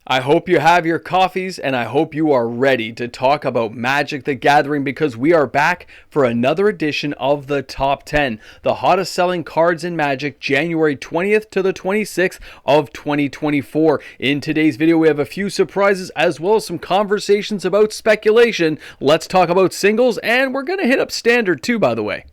I hope you have your coffees and I hope you are ready to talk about Magic the Gathering because we are back for another edition of the Top 10, the hottest selling cards in Magic, January 20th to the 26th of 2024. In today's video, we have a few surprises as well as some conversations about speculation. Let's talk about singles, and we're going to hit up standard too, by the way.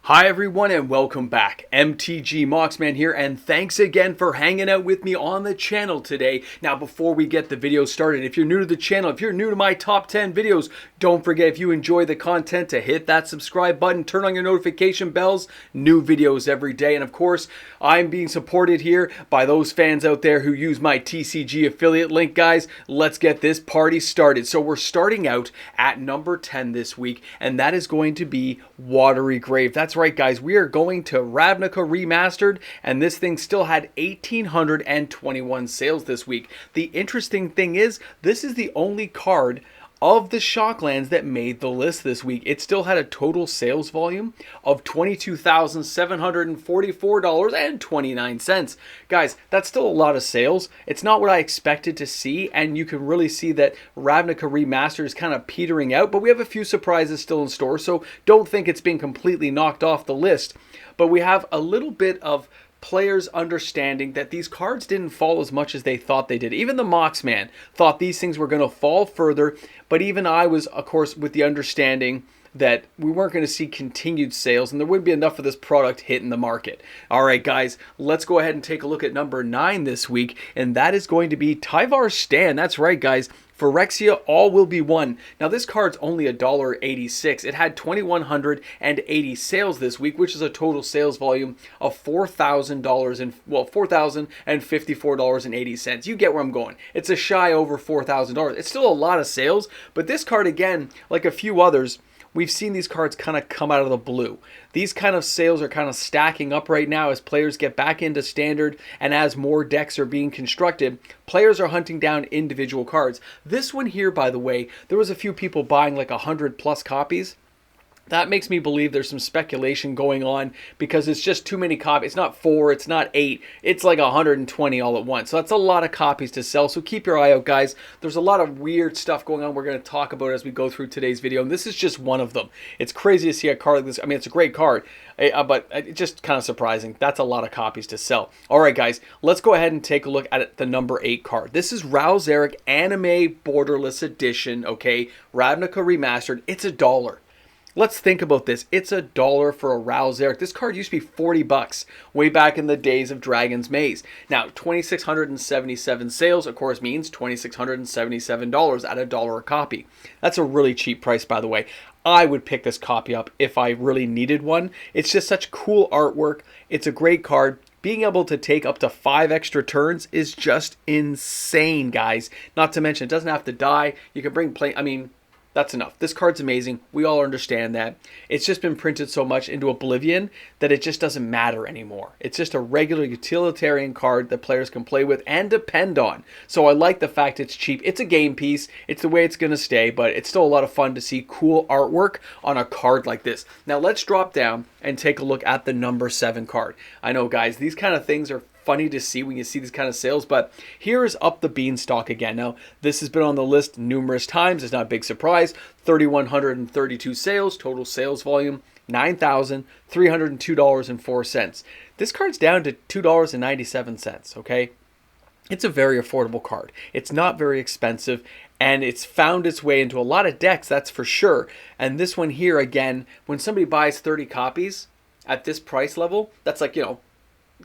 Hi everyone and welcome back. MTG Moxman here, and thanks again for hanging out with me on the channel today. Now before we get the video started, if you're new to the channel, if you're new to my top 10 videos, don't forget, if you enjoy the content, to hit that subscribe button, turn on your notification bells, new videos every day. And of course, I'm being supported here by those fans out there who use my TCG affiliate link. Guys, let's get this party started. So we're starting out at number 10 this week, and that is going to be Watery Grave. That's right, guys, we are going to Ravnica Remastered, and this thing still had 1,821 sales this week. The interesting thing is, this is the only card of the Shocklands that made the list this week. It still had a total sales volume of $22,744.29. Guys, that's still a lot of sales. It's not what I expected to see, and you can really see that Ravnica Remastered is kind of petering out, but we have a few surprises still in store, so don't think it's been completely knocked off the list. But we have a little bit of players understanding that these cards didn't fall as much as they thought they did. Even the Moxman thought these things were going to fall further, but even I was, of course, with the understanding that we weren't going to see continued sales and there wouldn't be enough of this product hitting the market. All right, guys, let's go ahead and take a look at number 9 this week, and that is going to be Tyvar Stan. That's right, guys. Phyrexia, all will be one. Now this card's only $1.86. It had 2,180 sales this week, which is a total sales volume of $4,000 and $4,054.80. You get where I'm going. It's a shy over $4,000. It's still a lot of sales, but this card, again, like a few others, we've seen these cards kind of come out of the blue. These kind of sales are kind of stacking up right now as players get back into standard, and as more decks are being constructed, players are hunting down individual cards. This one here, by the way, there was a few people buying like 100 plus copies. That makes me believe there's some speculation going on because it's just too many copies. It's not 4, it's not 8, it's like 120 all at once. So that's a lot of copies to sell, so keep your eye out, guys. There's a lot of weird stuff going on we're going to talk about as we go through today's video, and this is just one of them. It's crazy to see a card like this. I mean, it's a great card, but it's just kind of surprising. That's a lot of copies to sell. All right, guys, let's go ahead and take a look at the number 8 card. This is Ral Zarek Anime Borderless Edition, okay? Ravnica Remastered. It's $1. Let's think about this. It's $1 for a Ral Zarek. This card used to be 40 bucks way back in the days of Dragon's Maze. Now, 2,677 sales, of course, means $2,677 at $1 a copy. That's a really cheap price, by the way. I would pick this copy up if I really needed one. It's just such cool artwork. It's a great card. Being able to take up to 5 extra turns is just insane, guys. Not to mention, it doesn't have to die. You can bring play. I mean, that's enough. This card's amazing. We all understand that. It's just been printed so much into oblivion that it just doesn't matter anymore. It's just a regular utilitarian card that players can play with and depend on. So I like the fact it's cheap. It's a game piece. It's the way it's going to stay, but it's still a lot of fun to see cool artwork on a card like this. Now let's drop down and take a look at the number 7 card. I know, guys, these kind of things are funny to see when you see these kind of sales, but here is Up the Beanstalk again. Now, this has been on the list numerous times. It's not a big surprise. 3,132 sales, total sales volume, $9,302.04. This card's down to $2.97, okay? It's a very affordable card. It's not very expensive, and it's found its way into a lot of decks, that's for sure. And this one here, again, when somebody buys 30 copies at this price level, that's like, you know,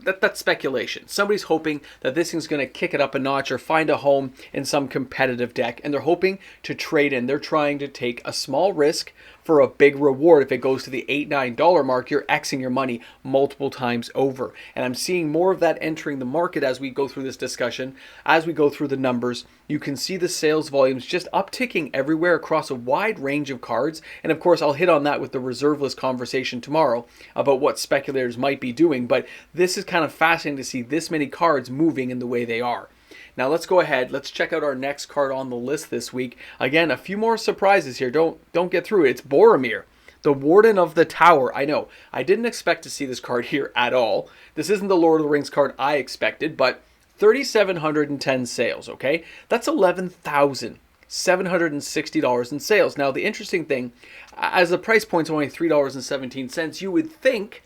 that's speculation. Somebody's hoping that this thing's going to kick it up a notch or find a home in some competitive deck, and they're hoping to trade in. They're trying to take a small risk for a big reward. If it goes to the $8, $9 mark, you're Xing your money multiple times over. And I'm seeing more of that entering the market as we go through this discussion. As we go through the numbers, you can see the sales volumes just upticking everywhere across a wide range of cards. And of course, I'll hit on that with the reserve list conversation tomorrow about what speculators might be doing. But this is kind of fascinating to see this many cards moving in the way they are. Now let's go ahead. Let's check out our next card on the list this week. Again, a few more surprises here. Don't get through it. It's Boromir. The Warden of the Tower. I know, I didn't expect to see this card here at all. This isn't the Lord of the Rings card I expected, but 3,710 sales, okay? That's $11,760 in sales. Now, the interesting thing, as the price point's only $3.17, you would think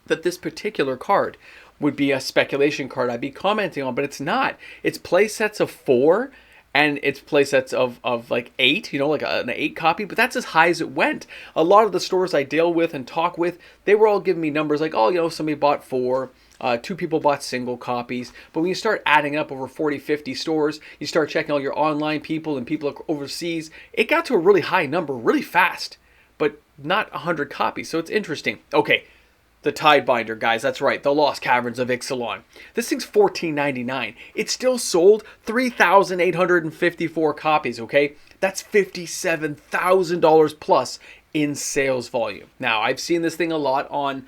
that this particular card would be a speculation card I'd be commenting on, but it's not. It's play sets of 4, and it's play sets of like 8, like an 8 copy, but that's as high as it went. A lot of the stores I deal with and talk with, they were all giving me numbers like, oh, somebody bought 4, 2 people bought single copies. But when you start adding up over 40, 50 stores, you start checking all your online people and people overseas, it got to a really high number really fast, but not 100 copies. So it's interesting. Okay, the Tidebinder, guys, that's right, the Lost Caverns of Ixalan. This thing's $14.99. It still sold 3,854 copies, okay? That's $57,000 plus in sales volume. Now, I've seen this thing a lot on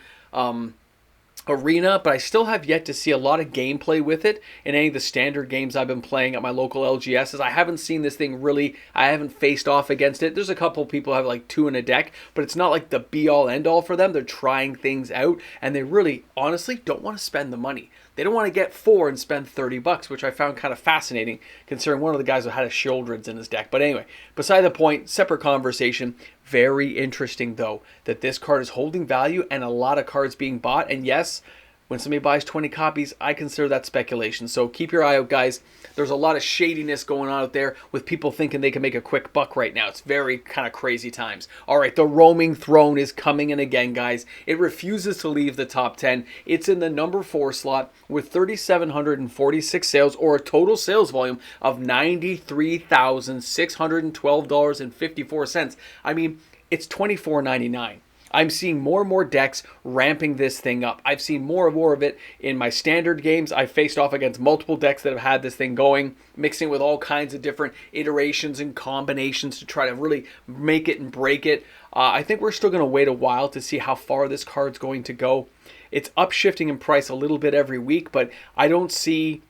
Arena, but I still have yet to see a lot of gameplay with it in any of the standard games I've been playing at my local LGSs. I haven't seen this thing really, I haven't faced off against it. There's a couple people who have like 2 in a deck, but it's not like the be-all end-all for them. They're trying things out, and they really, honestly, don't want to spend the money. They don't want to get 4 and spend $30, which I found kind of fascinating, considering one of the guys had a Shieldred's in his deck. But anyway, beside the point, separate conversation. Very interesting, though, that this card is holding value and a lot of cards being bought. And yes, when somebody buys 20 copies, I consider that speculation. So keep your eye out, guys. There's a lot of shadiness going on out there with people thinking they can make a quick buck right now. It's very kind of crazy times. All right, the Roaming Throne is coming in again, guys. It refuses to leave the top 10. It's in the number 4 slot with 3,746 sales, or a total sales volume of $93,612.54. I mean, it's $24.99. I'm seeing more and more decks ramping this thing up. I've seen more and more of it in my standard games. I've faced off against multiple decks that have had this thing going, mixing with all kinds of different iterations and combinations to try to really make it and break it. I think we're still going to wait a while to see how far this card's going to go. It's upshifting in price a little bit every week, but I don't see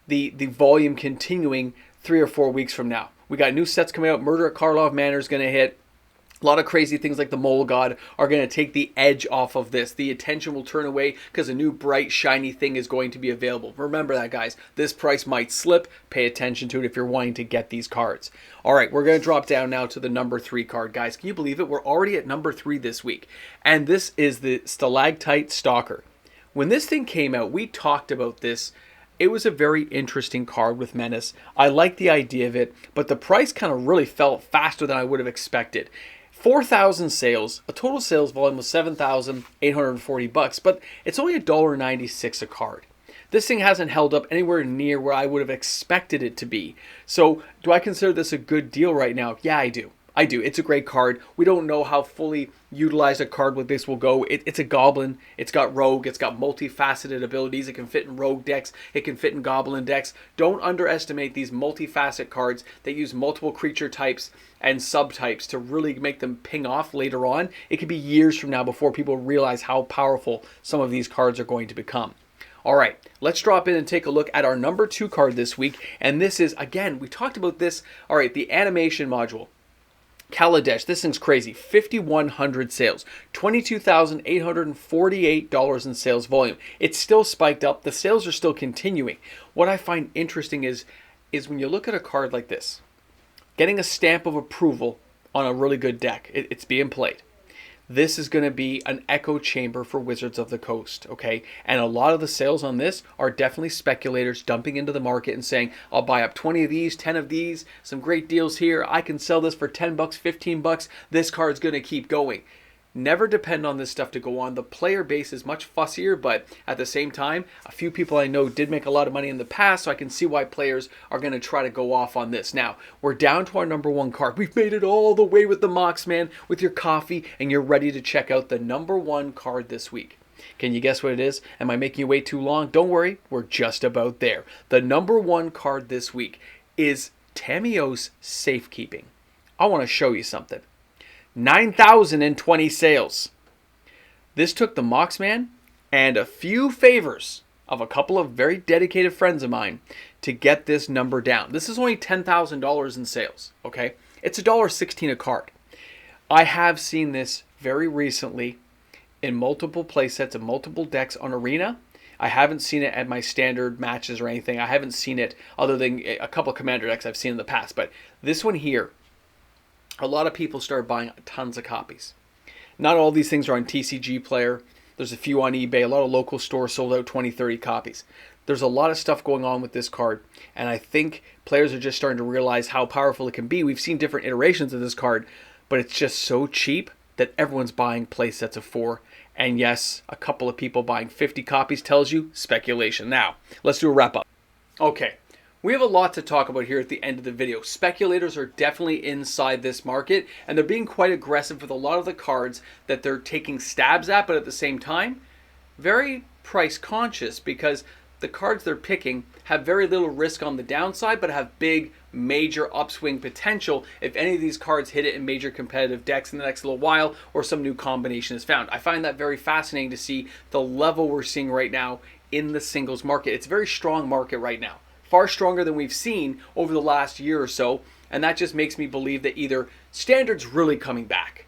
the volume continuing 3 or 4 weeks from now. We got new sets coming out. Murder at Karlov Manor is going to hit. A lot of crazy things like the Mole God are going to take the edge off of this. The attention will turn away because a new bright, shiny thing is going to be available. Remember that, guys. This price might slip. Pay attention to it if you're wanting to get these cards. All right, we're going to drop down now to the number 3 card, guys. Can you believe it? We're already at number 3 this week. And this is the Stalactite Stalker. When this thing came out, we talked about this. It was a very interesting card with Menace. I like the idea of it, but the price kind of really fell faster than I would have expected. 4,000 sales, a total sales volume of $7,840, but it's only $1.96 a card. This thing hasn't held up anywhere near where I would have expected it to be. So do I consider this a good deal right now? Yeah, I do. It's a great card. We don't know how fully utilized a card with this will go. It's a goblin. It's got rogue. It's got multifaceted abilities. It can fit in rogue decks. It can fit in goblin decks. Don't underestimate these multifaceted cards that use multiple creature types and subtypes to really make them ping off later on. It could be years from now before people realize how powerful some of these cards are going to become. All right, let's drop in and take a look at our number 2 card this week. And this is, again, we talked about this. All right, the animation module. Kaladesh, this thing's crazy. 5,100 sales, $22,848 in sales volume. It's still spiked up. The sales are still continuing. What I find interesting is when you look at a card like this, getting a stamp of approval on a really good deck. It's being played. This is going to be an echo chamber for Wizards of the Coast, okay? And a lot of the sales on this are definitely speculators dumping into the market and saying, I'll buy up 20 of these, 10 of these, some great deals here. I can sell this for $10, $15. This card's going to keep going. Never depend on this stuff to go on. The player base is much fussier, but at the same time, a few people I know did make a lot of money in the past, so I can see why players are going to try to go off on this. Now, we're down to our number 1 card. We've made it all the way with the Mox Man, with your coffee, and you're ready to check out the number 1 card this week. Can you guess what it is? Am I making you wait too long? Don't worry, we're just about there. The number 1 card this week is Tamiyo's Safekeeping. I want to show you something. 9,020 sales. This took the Moxman and a few favors of a couple of very dedicated friends of mine to get this number down. This is only $10,000 in sales, okay? It's $1.16 a card. I have seen this very recently in multiple playsets and multiple decks on Arena. I haven't seen it at my standard matches or anything. I haven't seen it other than a couple of Commander decks I've seen in the past. But this one here, a lot of people started buying tons of copies. Not all these things are on TCG Player. There's a few on eBay. A lot of local stores sold out 20, 30 copies. There's a lot of stuff going on with this card, and I think players are just starting to realize how powerful it can be. We've seen different iterations of this card, but it's just so cheap that everyone's buying play sets of 4. And yes, a couple of people buying 50 copies tells you speculation. Now, let's do a wrap up. Okay, we have a lot to talk about here at the end of the video. Speculators are definitely inside this market, and they're being quite aggressive with a lot of the cards that they're taking stabs at, but at the same time, very price conscious, because the cards they're picking have very little risk on the downside, but have big, major upswing potential if any of these cards hit it in major competitive decks in the next little while, or some new combination is found. I find that very fascinating to see the level we're seeing right now in the singles market. It's a very strong market right now, far stronger than we've seen over the last year or so, and that just makes me believe that either Standard's really coming back.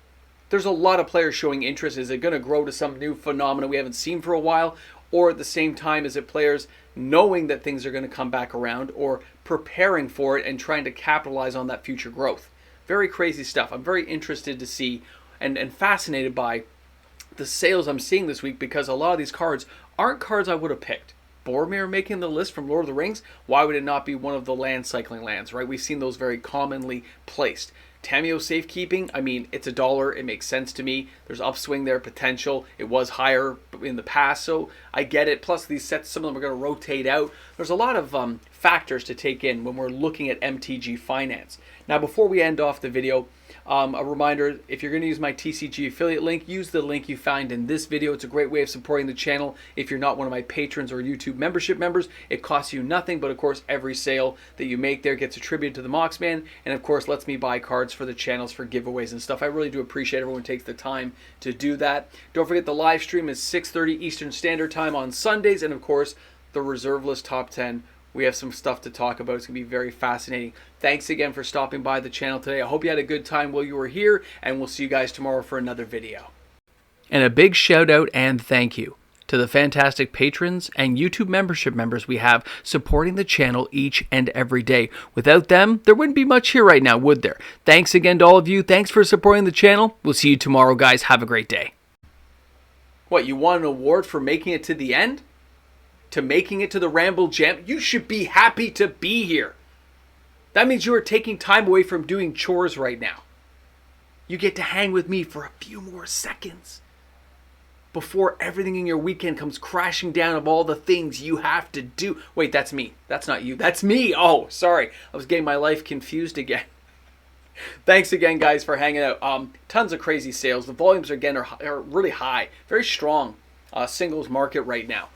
There's a lot of players showing interest. Is it going to grow to some new phenomenon we haven't seen for a while? Or at the same time, is it players knowing that things are going to come back around, or preparing for it and trying to capitalize on that future growth? Very crazy stuff. I'm very interested to see and fascinated by the sales I'm seeing this week, because a lot of these cards aren't cards I would have picked. Boromir making the list from Lord of the Rings, why would it not be one of the land cycling lands, right? We've seen those very commonly placed. Tameo safekeeping, I mean, it's $1. It makes sense to me. There's upswing there, potential. It was higher in the past, so I get it. Plus, these sets, some of them are going to rotate out. There's a lot of factors to take in when we're looking at MTG Finance. Now, before we end off the video, a reminder, if you're going to use my TCG affiliate link, use the link you find in this video. It's a great way of supporting the channel. If you're not one of my patrons or YouTube membership members, it costs you nothing, but of course every sale that you make there gets attributed to the Moxman, and of course lets me buy cards for the channels for giveaways and stuff. I really do appreciate everyone takes the time to do that. Don't forget the live stream is 6:30 Eastern Standard Time on Sundays, and of course the reserve list top 10. We have some stuff to talk about. It's going to be very fascinating. Thanks again for stopping by the channel today. I hope you had a good time while you were here, and we'll see you guys tomorrow for another video. And a big shout out and thank you to the fantastic patrons and YouTube membership members we have supporting the channel each and every day. Without them, there wouldn't be much here right now, would there? Thanks again to all of you. Thanks for supporting the channel. We'll see you tomorrow, guys. Have a great day. What, you won an award for making it to the end? To making it to the Ramble Jam? You should be happy to be here. That means you are taking time away from doing chores right now. You get to hang with me for a few more seconds before everything in your weekend comes crashing down of all the things you have to do. Wait, that's me. That's not you. That's me. Oh, sorry. I was getting my life confused again. Thanks again, guys, for hanging out. Tons of crazy sales. The volumes, again, are really high. Very strong singles market right now.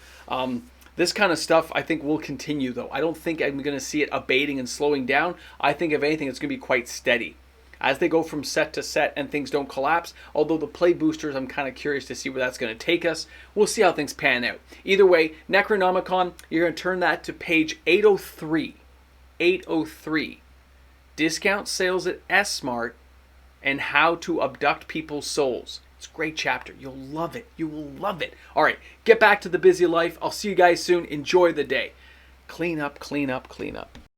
This kind of stuff I think will continue, though. I don't think I'm going to see it abating and slowing down. I think, if anything, it's going to be quite steady as they go from set to set and things don't collapse. Although the play boosters, I'm kind of curious to see where that's going to take us. We'll see how things pan out. Either way, Necronomicon, you're going to turn that to page 803. 803. Discount sales at S-Smart and how to abduct people's souls. It's a great chapter. You'll love it. You will love it. All right, get back to the busy life. I'll see you guys soon. Enjoy the day. Clean up, clean up, clean up.